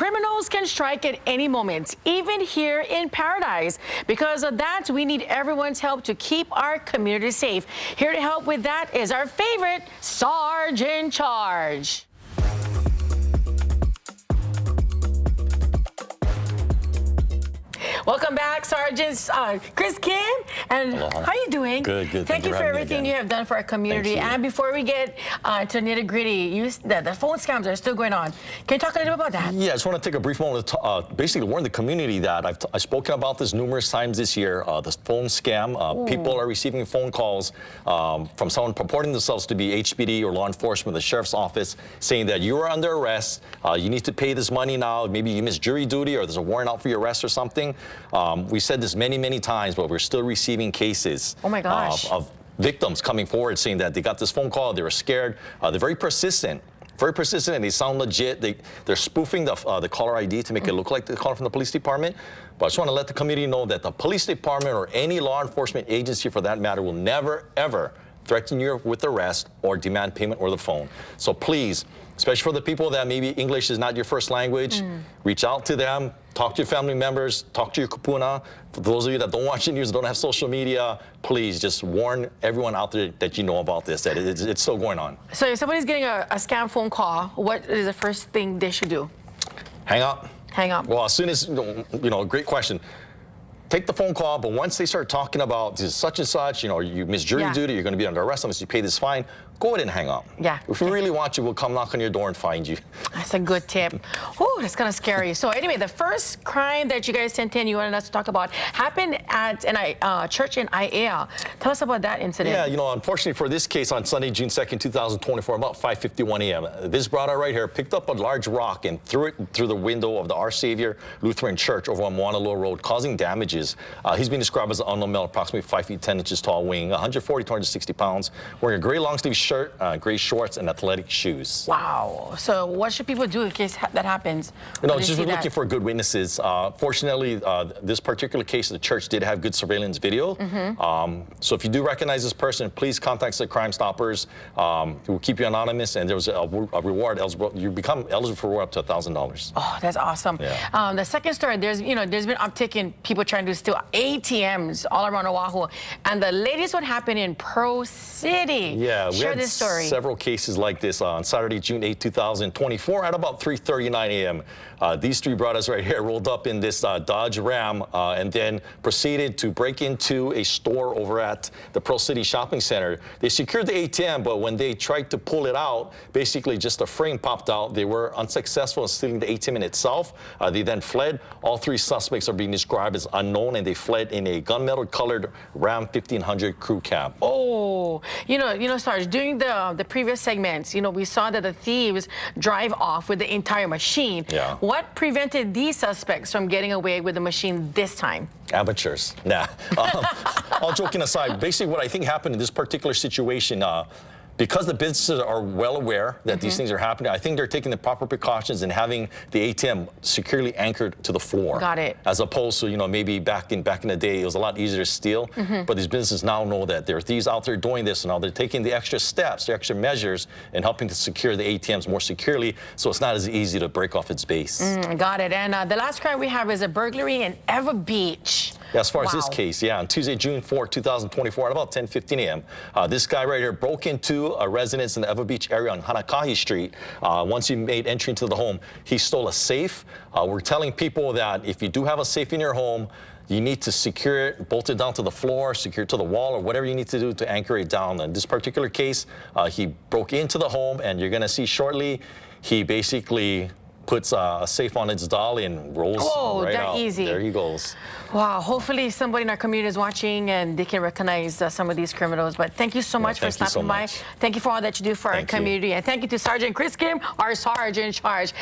criminals can strike at any moment, even here in Paradise. Because of that, we need everyone's help to keep our community safe. Here to help with that is our favorite Sarge in Charge. Welcome back, Sergeants Chris Kim. And Aloha. how you doing? Good, good. Thank you for everything you have done for our community. And before we get to nitty gritty, the phone scams are still going on. Can you talk a little bit about that? Yeah, I just want to take a brief moment to basically warn the community that I've spoken about this numerous times this year, the phone scam. People are receiving phone calls from someone purporting themselves to be HPD or law enforcement, the sheriff's office, saying that you are under arrest, you need to pay this money now, maybe you missed jury duty or there's a warrant out for your arrest or something. We said this many, many times, but we're still receiving cases of victims coming forward saying that they got this phone call, they were scared. They're very persistent, and they sound legit. They're spoofing the caller ID to make it look like the caller from the police department. But I just want to let the community know that the police department or any law enforcement agency for that matter will never, ever threaten you with arrest or demand payment or the phone. So please, especially for the people that maybe English is not your first language, reach out to them, talk to your family members, talk to your kupuna. For those of you that don't watch the news, don't have social media, please just warn everyone out there that you know about this, that it's still going on. So if somebody's getting a scam phone call, what is the first thing they should do? Hang up. Hang up. Well, as soon as, great question. Take the phone call, but once they start talking about this such and such, you missed jury duty, you're going to be under arrest unless you pay this fine, go ahead and hang up. Yeah. If we really want you, we'll come knock on your door and find you. That's a good tip. Oh, that's kind of scary. So anyway, the first crime that you guys sent in, you wanted us to talk about, happened at a church in Aiea. Tell us about that incident. Yeah, unfortunately for this case, on Sunday, June 2nd, 2024, about 5:51 a.m., this brother right here picked up a large rock and threw it through the window of the Our Savior Lutheran Church over on Moanaloa Road, causing damages. He's been described as an unknown male, approximately 5 feet 10 inches tall, weighing 140 to 160 pounds, wearing a gray long-sleeve shirt, gray shorts, and athletic shoes. Wow. So what should people do in case that happens? Just looking for good witnesses. Fortunately, this particular case, the church did have good surveillance video. So if you do recognize this person, please contact the Crime Stoppers. We'll keep you anonymous, and there was a reward eligible. You become eligible for reward up to $1,000. Oh, that's awesome. Yeah. The second story, there's been uptick in people trying to steal ATMs all around Oahu, and the latest one happened in Pro City. Yeah, we had this story. Several cases like this on Saturday, June 8, 2024, at about 3:39 a.m. These three brothers right here rolled up in this Dodge Ram and then proceeded to break into a store over at the Pro City Shopping Center. They secured the ATM, but when they tried to pull it out, basically just a frame popped out. They were unsuccessful in stealing the ATM in itself. They then fled. All three suspects are being described as unknown, and they fled in a gunmetal-colored Ram 1500 crew cab. Oh, Sarge, during the previous segments, we saw that the thieves drive off with the entire machine. Yeah. What prevented these suspects from getting away with the machine this time? Amateurs. Nah. All joking aside, basically what I think happened in this particular situation, because the businesses are well aware that these things are happening, I think they're taking the proper precautions and having the ATM securely anchored to the floor. Got it. As opposed to, maybe back in the day, it was a lot easier to steal. But these businesses now know that there are thieves out there doing this, and now they're taking the extra steps, the extra measures, and helping to secure the ATMs more securely, so it's not as easy to break off its base. Got it. And the last crime we have is a burglary in Eva Beach. Yeah, as far as this case, on Tuesday, June 4, 2024, at about 10:15 a.m., this guy right here broke into a residence in the Eva Beach area on Hanakahi Street. Once he made entry into the home, he stole a safe. We're telling people that if you do have a safe in your home, you need to secure it, bolt it down to the floor, secure it to the wall, or whatever you need to do to anchor it down. In this particular case, he broke into the home, and you're going to see shortly, he basically puts a safe on its dolly and rolls right out. Easy. There he goes. Wow. Hopefully somebody in our community is watching and they can recognize some of these criminals. But thank you so much for stopping by. Thank you for all that you do for our community. And thank you to Sergeant Chris Kim, our Sarge in Charge.